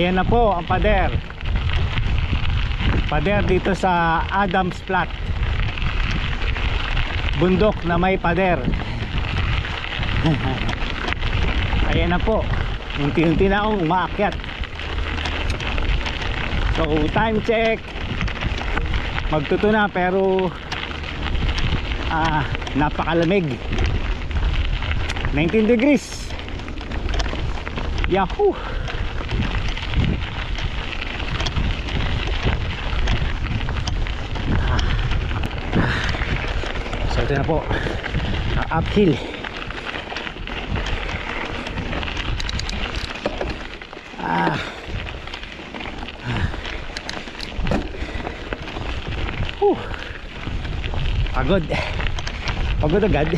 Ayan na po ang pader. Pader dito sa Adams Flat. Bundok na may pader. Ayan na po. Unti-unti na akong umaakyat. So time check. Magtuto na pero napakalamig. 19 degrees. Yahoo! So ito na po ang uphill. Pagod agad.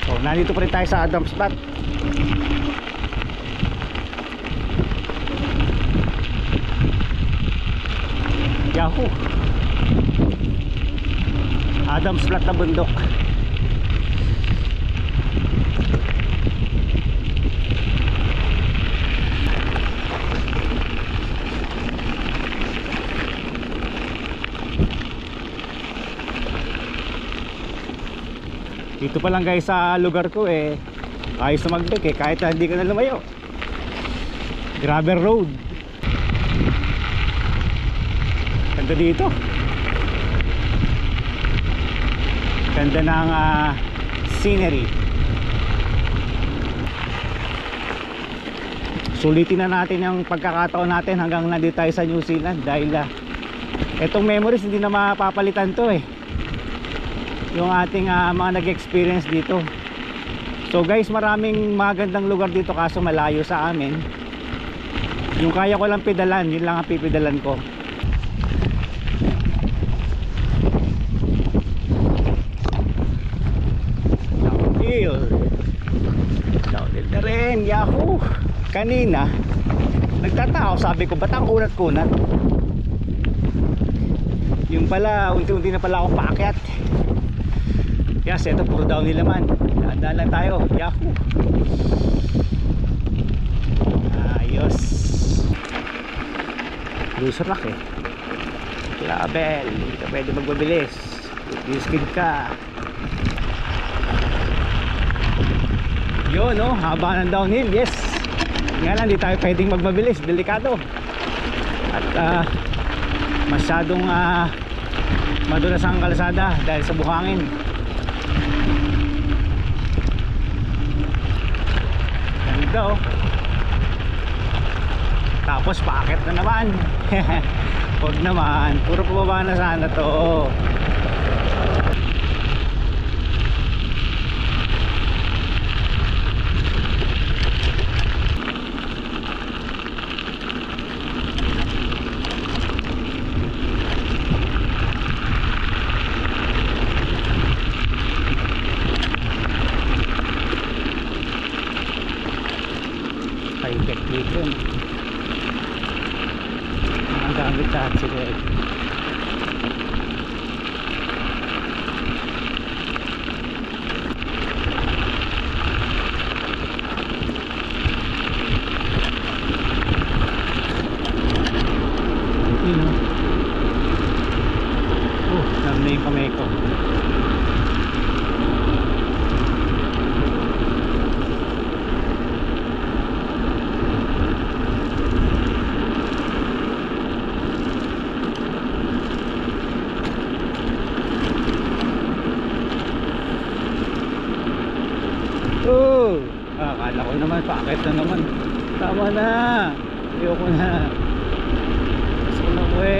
So nandito pa rin tayo sa Adams Flat. Yahoo! Adams Flat na bundok. Dito pa lang guys sa lugar ko ayos na mag-bike kahit na hindi ka na lumayo. Gravel road. Ganda dito. Ganda ng scenery. Sulitin na natin yung pagkakataon natin hanggang nandito tayo sa New Zealand dahil etong memories hindi na mapapalitan to yung ating mga nag-experience dito. So guys, maraming magandang lugar dito kaso malayo sa amin. Yung kaya ko lang pedalan, yun lang ang pipedalan ko. Downhill na rin. Yahoo! Kanina nagtatao, sabi ko ba't ang kunat-kunat? Yung pala unti-unti na pala akong paakyat. Yes, ito puro downhill naman. Daan lang tayo. Yahoo! Ayos. Loser rock Label. Hindi ka pwede magbabilis. Discid ka. Yun haba ng downhill. Yes. Nga lang, hindi tayo pwedeng magbabilis. Delikado. At masyadong madulas ang kalsada dahil sa buhangin. Ganda tapos paakit na naman. Huwag naman, puro pababa na sana to. High-tech dito. Ang gamit lahat sila namin na yung kamay ko. Akala ko naman paakit na naman. Tama na. Ayoko na. Gusto ko na uwi.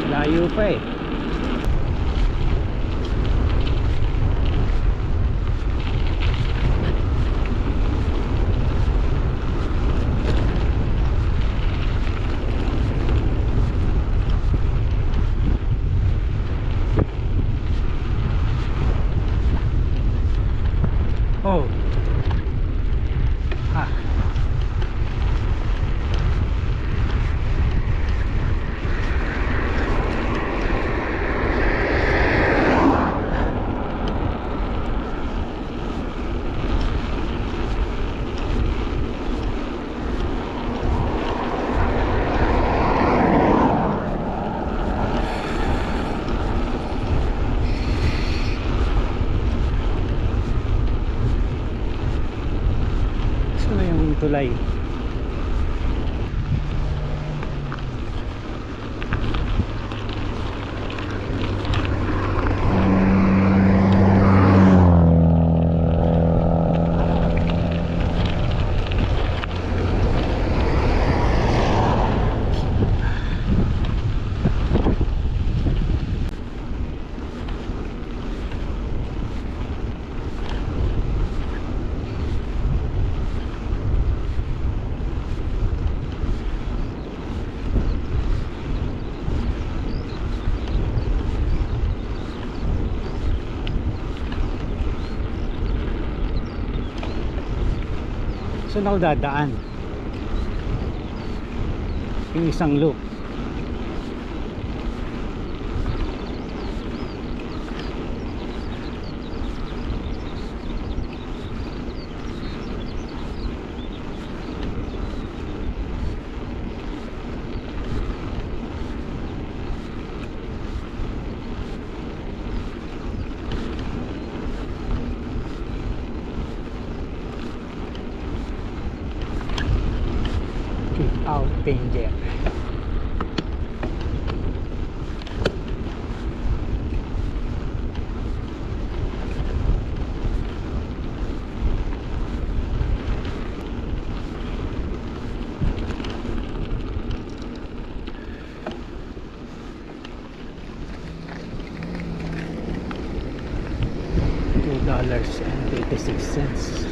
Layo pa tulay. Saan ako dadaan? Yung isang loop. Out danger. $2.86.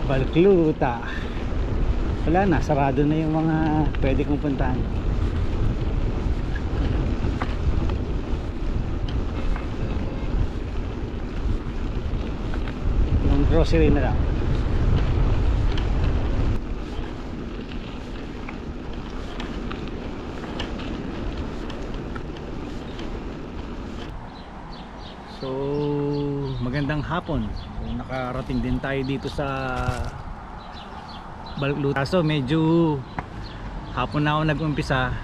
Balcluta. Wala na, sarado na yung mga pwede kong puntahan. Yung grocery na lang. So, magandang hapon. So, nakarating din tayo dito sa Balcluta. So, medyo hapon na ako nag-umpisa.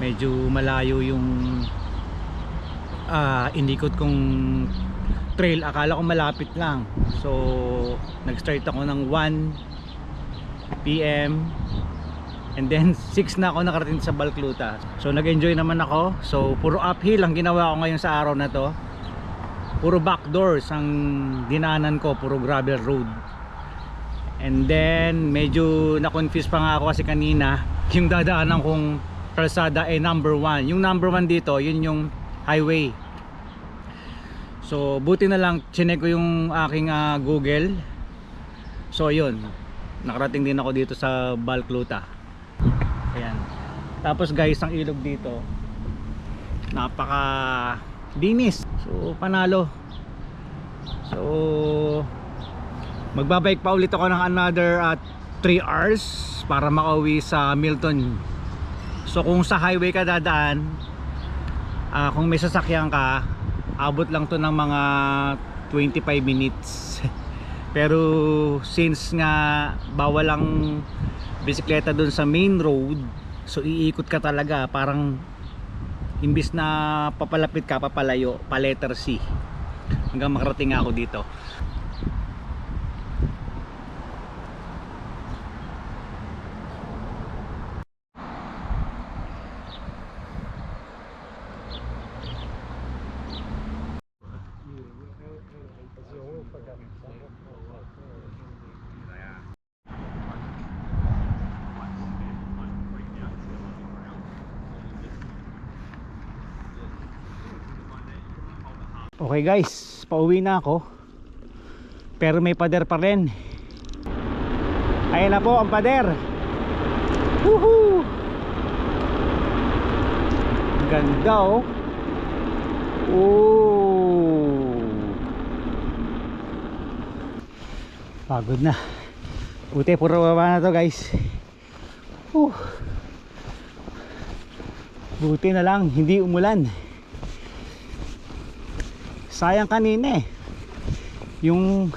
Medyo malayo yung inikot kong trail. Akala ko malapit lang. So, nag-start ako ng 1 PM and then 6 na ako nakarating sa Balcluta. So, nag-enjoy naman ako. So, puro uphill ang ginawa ko ngayon sa araw na to. Puro backdoors ang dinanan ko, puro gravel road. And then medyo na-confuse pa nga ako kasi kanina yung dadaanan kong kalsada ay number 1. Yung number 1 dito, yun yung highway. So buti na lang chinek ko yung aking Google. So yun, nakarating din ako dito sa Balcluta. Ayan. Tapos guys, ang ilog dito napaka linis. So panalo. So magbabike pa ulit ako ng another 3 hours para makauwi sa Milton. So kung sa highway ka dadaan, kung may sasakyan ka, abot lang to ng mga 25 minutes. Pero since nga bawal ang bisikleta dun sa main road, so iikot ka talaga, parang imbis na papalapit ka, papalayo, pa letter C hanggang makarating ako dito. Okay guys, pauwi na ako. Pero may pader pa rin. Ayan na po ang pader. Woohoo! Ganda oh. Oh. Pagod na. Buti puro baba na to guys. Buti na lang hindi umulan. Sayang kanina eh. yung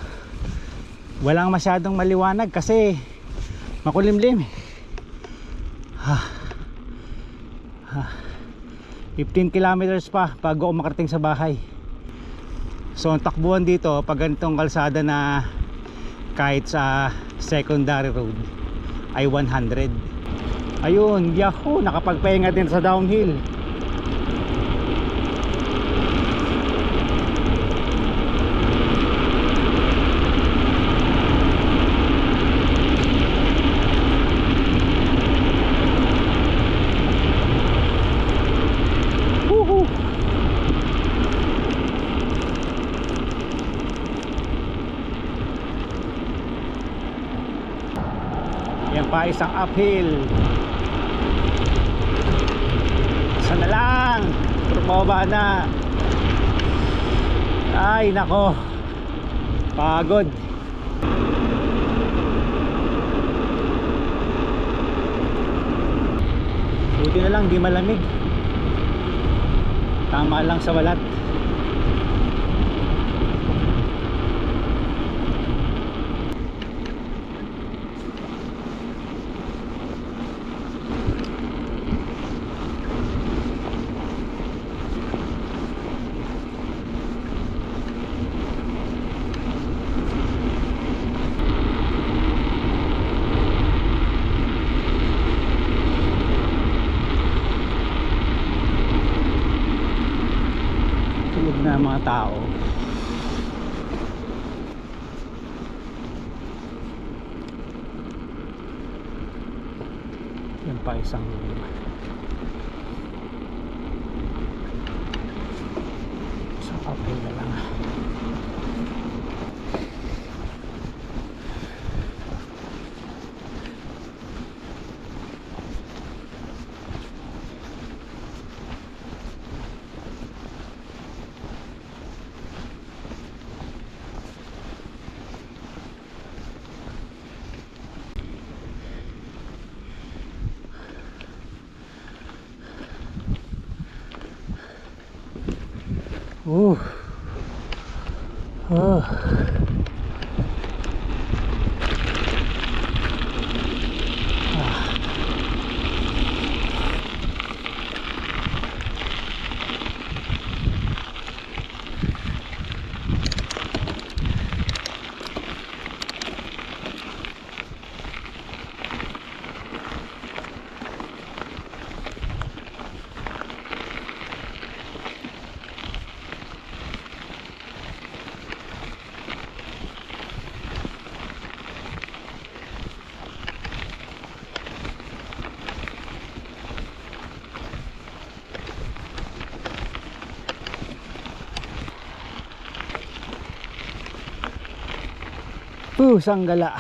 walang masyadong maliwanag kasi makulimlim. 15 kilometers pa bago ako makarating sa bahay. So ang takbuhan dito pag ganitong kalsada na kahit sa secondary road ay 100. Ayun, yahoo, nakapagpahinga din sa downhill. Yan pa isang uphill. Isa na lang, pumaba na. Ay nako, pagod. Buti na lang di malamig, tama lang sa balat. Tulog na mga tao. Yan pa isang uphill na lang. Oh. Sanggala.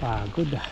Pagod ah.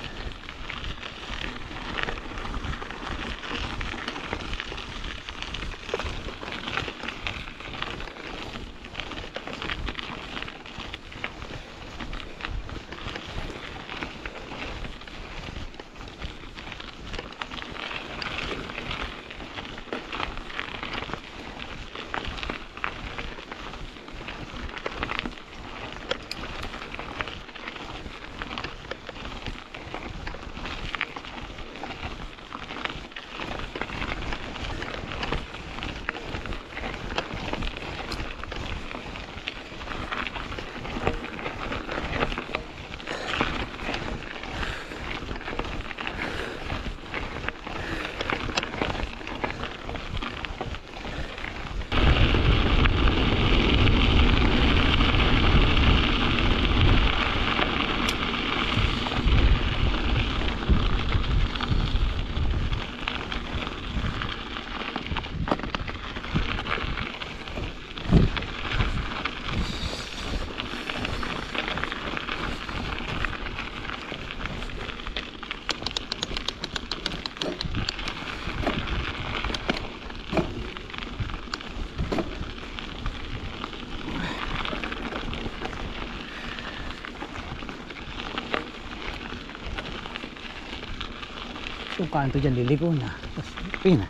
Itong kanto dyan, liligo na. Tapos, pina.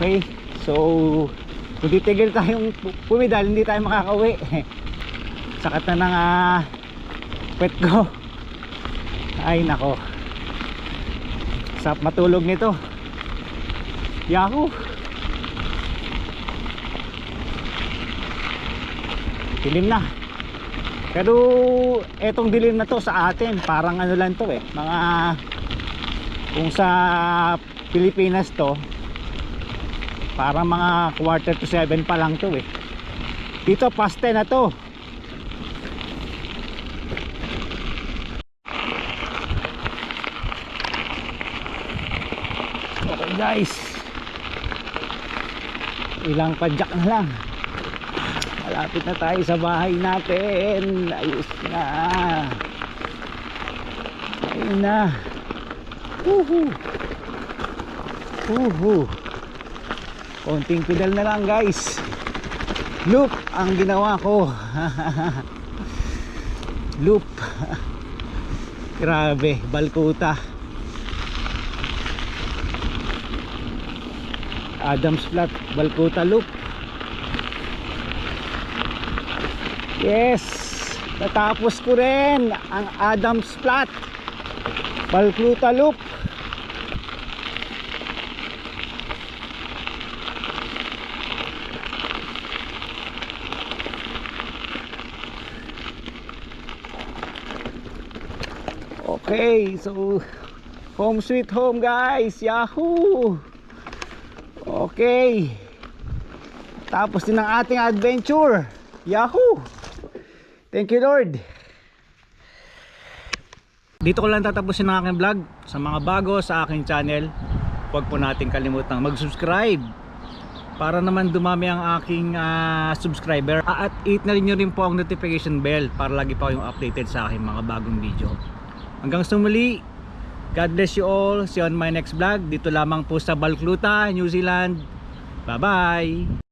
Okay, so kung titigil tayong pumidal, hindi tayo makakauwi. Sakat na ng pet ko. Ay nako, sarap matulog nito. Yahoo! Dilim na. Pero etong dilim na to sa atin, parang ano lang to eh, mga kung sa Pilipinas to parang mga 6:45 pa lang to eh. Dito past 10 na to. Okay guys, ilang padyak na lang, malapit na tayo sa bahay natin. Ayos na. Ayun na. Woohoo. Woohoo. Konting pedal na lang guys. Loop ang ginawa ko. Loop. Grabe, Balkuta. Adams Flat, Balkuta loop. Yes, natapos ko rin ang Adams Flat, Balkuta loop. Okay, so home sweet home guys. Yahoo! Okay, tapos din ang ating adventure. Yahoo! Thank you Lord. Dito ko lang tatapusin ang aking vlog. Sa mga bago sa aking channel, huwag po natin kalimutang mag-subscribe para naman dumami ang aking subscriber. At hit na rin nyo rin po ang notification bell para lagi pa kayong updated sa aking mga bagong video. Hanggang sa muli, God bless you all. See you on my next vlog. Dito lamang po sa Balclutha, New Zealand. Bye bye.